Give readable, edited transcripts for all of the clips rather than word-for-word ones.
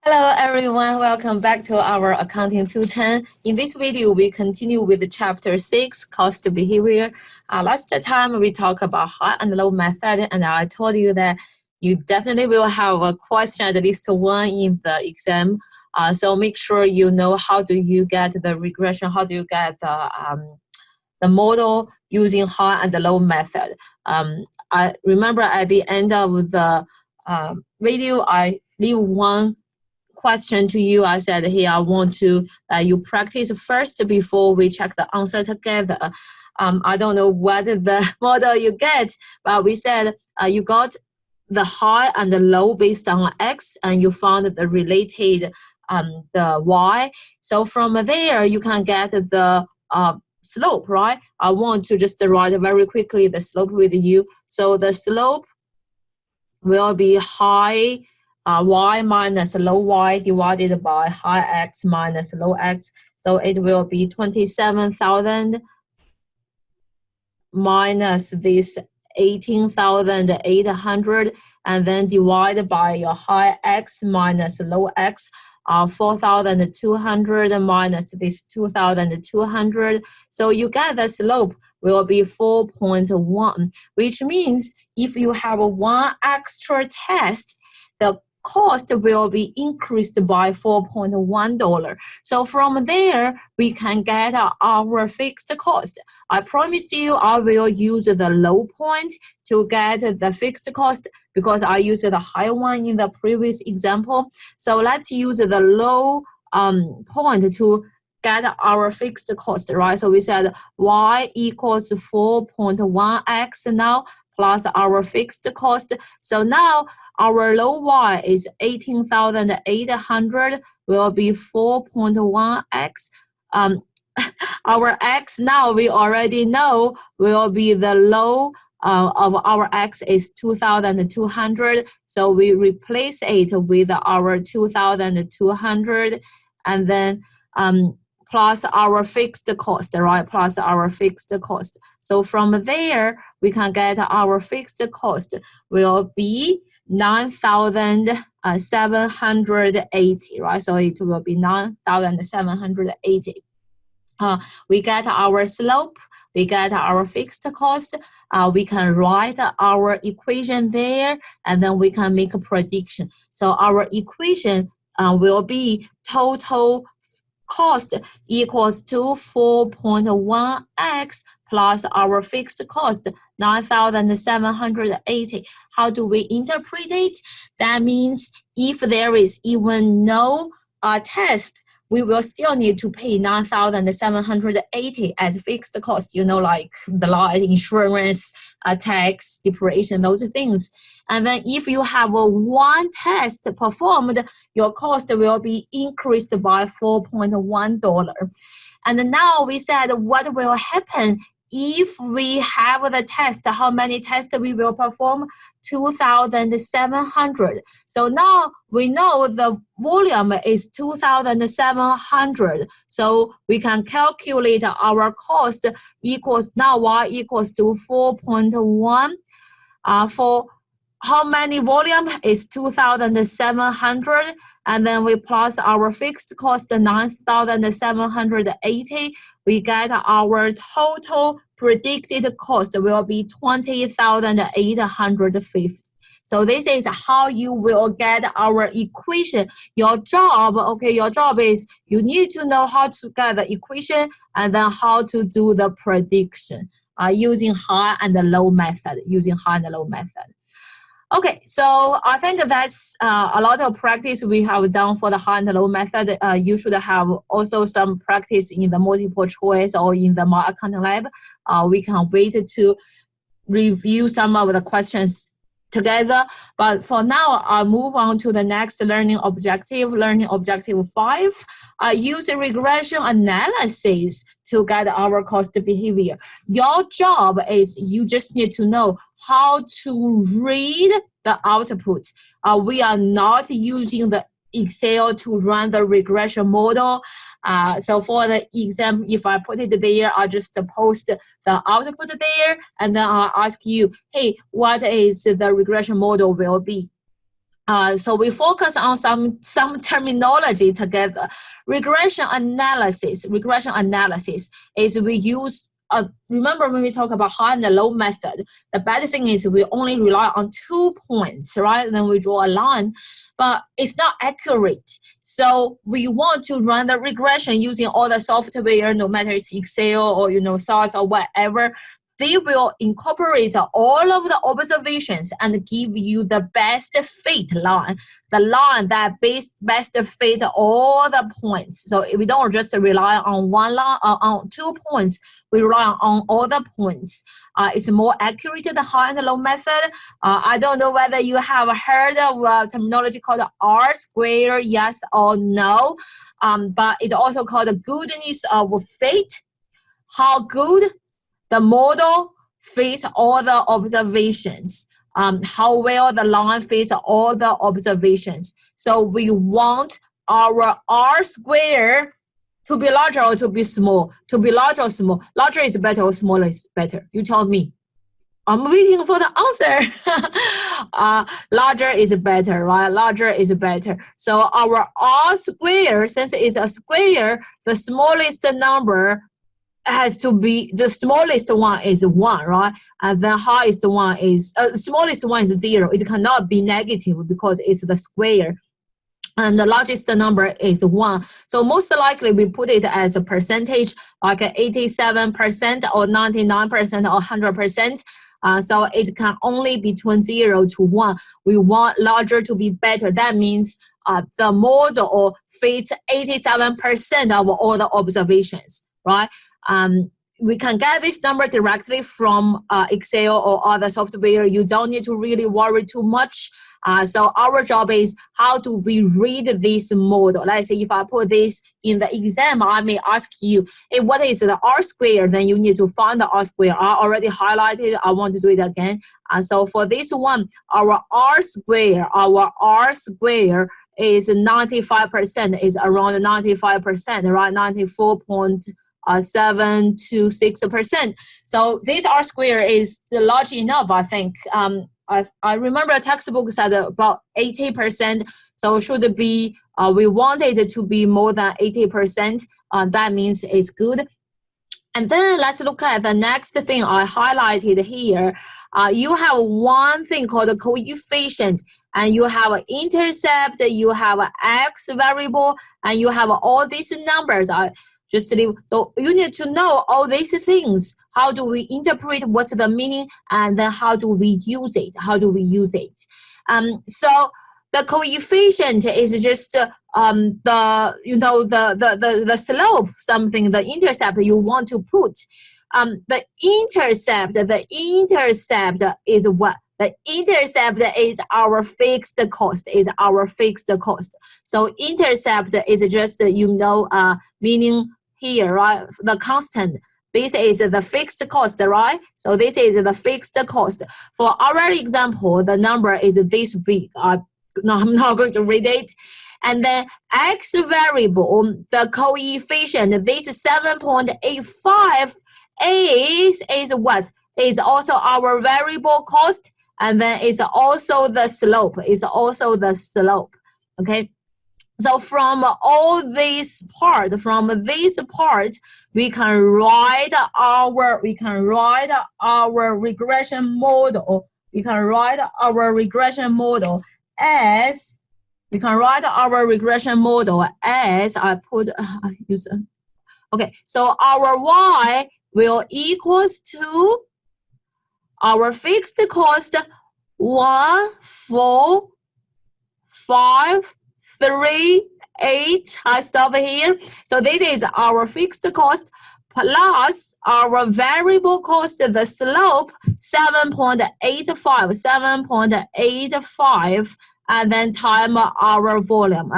Hello everyone, welcome back to our Accounting 210. In this video, we continue with chapter 6, cost behavior. Last time we talked about high and low method, and I told you that you definitely will have a question, at least one in the exam. So make sure you know how do you get the regression, how do you get the model using high and low method. I remember at the end of the video, I leave one question to you. I said, hey, I want to you practice first before we check the answer together. I don't know what the model you get, but we said you got the high and the low based on X, and you found the related the Y. So from there, you can get the slope, right? I want to just write very quickly the slope with you. So the slope will be high y minus low y divided by high x minus low x. So it will be 27,000 minus this 18,800, and then divided by your high x minus low x, 4,200 minus this 2,200. So you get the slope will be 4.1, which means if you have one extra test, the cost will be increased by $4.1. So from there, we can get our fixed cost. I promised you I will use the low point to get the fixed cost because I used the high one in the previous example. So let's use the low point to get our fixed cost, right? So we said y equals 4.1x now plus our fixed cost. So now our low y is 18,800 will be 4.1x. Our x now we already know will be the low of our x is 2,200. So we replace it with our 2,200 and then plus our fixed cost, right? Plus our fixed cost. So from there, we can get our fixed cost will be 9,780, right? So it will be 9,780. We get our slope, we get our fixed cost, we can write our equation there, and then we can make a prediction. So our equation will be total cost equals to 4.1x plus our fixed cost 9,780. How do we interpret it? That means if there is even no test, we will still need to pay 9,780 as fixed cost, you know, like the life insurance, tax, depreciation, those things. And then if you have one test performed, your cost will be increased by $4.1. And now we said what will happen if we have the test, how many tests we will perform? 2,700. So now we know the volume is 2,700. So we can calculate our cost equals now y equals to 4.1 for how many volume is 2,700, and then we plus our fixed cost 9,780. We get our total predicted cost will be 20,850. So this is how you will get our equation. Your job is you need to know how to get the equation and then how to do the prediction using high and low method. Okay, so I think that's a lot of practice we have done for the high and low method. You should have also some practice in the multiple choice or in the My Accounting Lab. We can wait to review some of the questions together. But for now, I'll move on to the next learning objective 5. Use regression analysis to get our cost behavior. Your job is you just need to know how to read the output. We are not using the Excel to run the regression model. So for the exam, if I put it there, I'll just post the output there, and then I'll ask you, hey, what is the regression model will be? So we focus on some terminology together. Regression analysis is we use, remember when we talk about high and low method, the bad thing is we only rely on 2 points, right? Then we draw a line, but it's not accurate. So we want to run the regression using all the software, no matter it's Excel or SAS or whatever. They will incorporate all of the observations and give you the best fit line, the line that best fit all the points. So we don't just rely on one line, on 2 points. We rely on all the points. It's more accurate than the high and low method. I don't know whether you have heard of terminology called R square, yes or no. But it's also called the goodness of fit. How good the model fits all the observations, how well the line fits all the observations. So we want our R square to be larger or to be small, to be large or small. Larger is better or smaller is better? You tell me. I'm waiting for the answer. Larger is better, right? Larger is better. So our R square, since it's a square, the smallest number has to be, the smallest one is 1, right? And the highest one is, smallest one is 0. It cannot be negative because it's the square. And the largest number is 1. So most likely we put it as a percentage, like 87% or 99% or 100%. So it can only be between 0 to 1. We want larger to be better. That means the model fits 87% of all the observations, right? We can get this number directly from Excel or other software. You don't need to really worry too much. So our job is how do we read this model? Let's say if I put this in the exam, I may ask you, hey, what is the R square? Then you need to find the R square. I already highlighted. I want to do it again. So for this one, our R square is 95%, is around 95%, right? 94.726%. So this R square is large enough, I think. I remember a textbook said about 80%. So it should be, we want it to be more than 80%. That means it's good. And then let's look at the next thing I highlighted here. You have one thing called a coefficient, and you have an intercept, you have an x variable, and you have all these numbers. So you need to know all these things. How do we interpret what's the meaning, and then how do we use it? So the coefficient is just the slope, something, the intercept you want to put. The intercept is what? The intercept is our fixed cost. So intercept is just meaning here, right? The constant. This is the fixed cost, right? So this is the fixed cost. For our example, the number is this big. I'm not going to read it. And then x variable, the coefficient, this 7.85 is what? Is also our variable cost, and then it's also the slope. Okay. So from all this part, we can write our regression model. As I put okay. So our y will equals to our fixed cost 1,4,5,3,8. I stop here. So this is our fixed cost plus our variable cost, the slope 7.85, and then time our volume,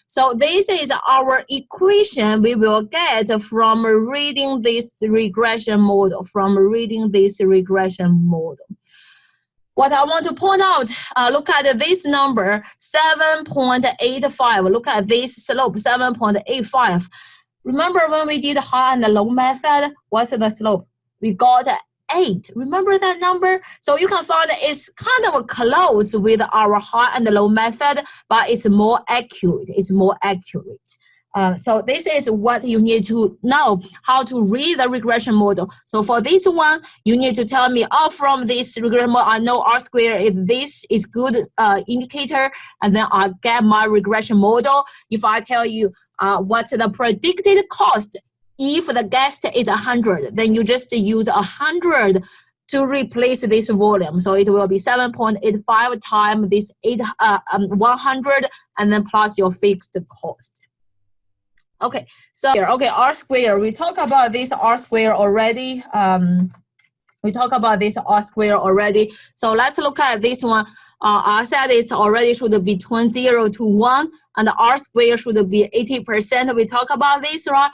So this is our equation we will get from reading this regression model. What I want to point out, look at this number, 7.85. Look at this slope, 7.85. Remember when we did high and low method, what's the slope? We got 8. Remember that number? So you can find it's kind of close with our high and low method, but it's more accurate. It's more accurate. So this is what you need to know, how to read the regression model. So for this one, you need to tell me, from this regression model, I know R square, if this is good indicator, and then I get my regression model. If I tell you what's the predicted cost, if the guess is 100, then you just use 100 to replace this volume. So it will be 7.85 times this 100, and then plus your fixed cost. Okay, so R square. We talk about this R square already. So let's look at this one. I said it's already should be between 0 to 1, and the R square should be 80%. We talk about this, right?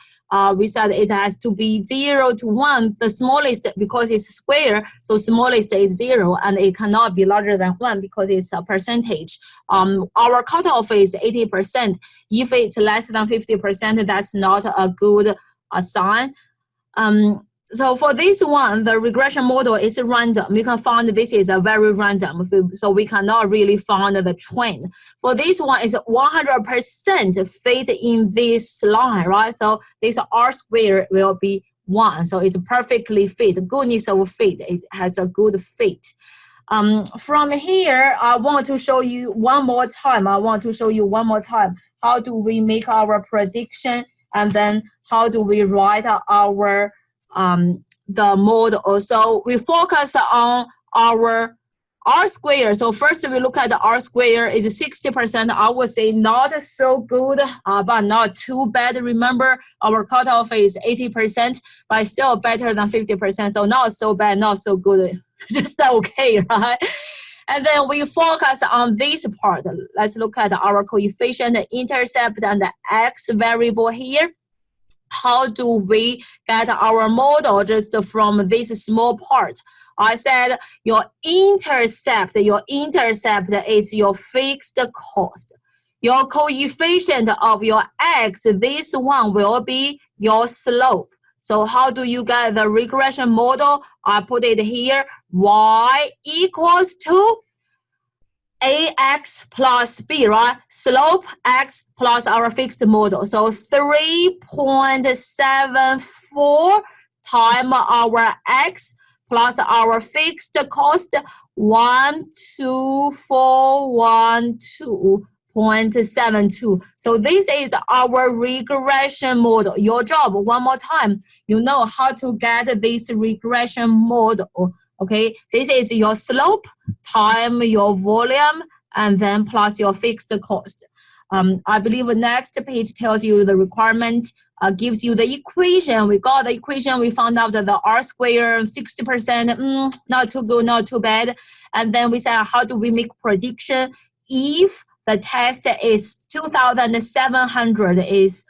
We said it has to be 0 to 1. The smallest, because it's square, so smallest is 0, and it cannot be larger than 1 because it's a percentage. Our cutoff is 80%. If it's less than 50%, that's not a good sign. So for this one, the regression model is random. You can find this is a very random, so we cannot really find the trend. For this one, it's 100% fit in this line, right? So this R square will be 1, so it's perfectly fit. Goodness of fit, it has a good fit. From here, I want to show you one more time. How do we make our prediction, and then how do we write our the model. So we focus on our R square. So first we look at the R square is 60%. I would say not so good, but not too bad. Remember, our cutoff is 80%, but still better than 50%. So not so bad, not so good, just okay, right? And then we focus on this part. Let's look at our coefficient, the intercept, and the X variable here. How do we get our model just from this small part? I said your intercept is your fixed cost. Your coefficient of your X, this one will be your slope. So how do you get the regression model? I put it here. Y equals to AX plus B, right? Slope X plus our fixed model. So 3.74 times our X plus our fixed cost, 12412.72. So this is our regression model. Your job, one more time, you know how to get this regression model. Okay, this is your slope times your volume, and then plus your fixed cost. I believe the next page tells you the requirement, gives you the equation. We got the equation. We found out that the R square 60%, not too good, not too bad. And then we said, how do we make prediction if the test is 2,700 is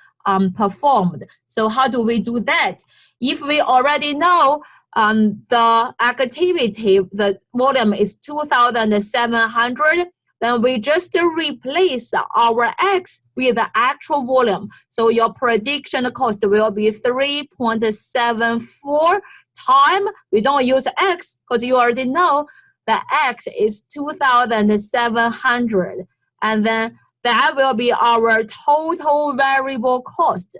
performed? So how do we do that? If we already know the activity, the volume is 2,700, then we just replace our X with the actual volume. So your prediction cost will be 3.74 times, we don't use X because you already know that X is 2,700. And then that will be our total variable cost.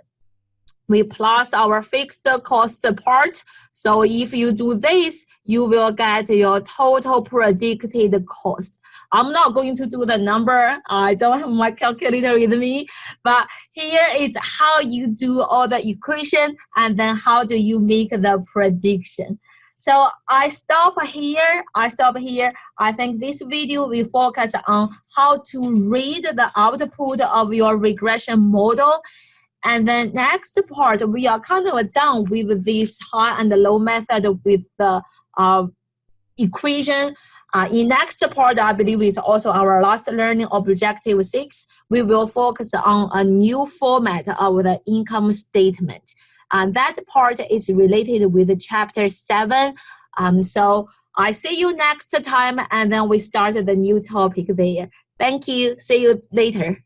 We plus our fixed cost part. So if you do this, you will get your total predicted cost. I'm not going to do the number. I don't have my calculator with me. But here is how you do all the equation, and then how do you make the prediction. So I stop here. I think this video will focus on how to read the output of your regression model. And then next part, we are kind of done with this high and low method with the equation. In next part, I believe it's also our last learning objective 6. We will focus on a new format of the income statement. And that part is related with chapter 7. So I see you next time, and then we start the new topic there. Thank you. See you later.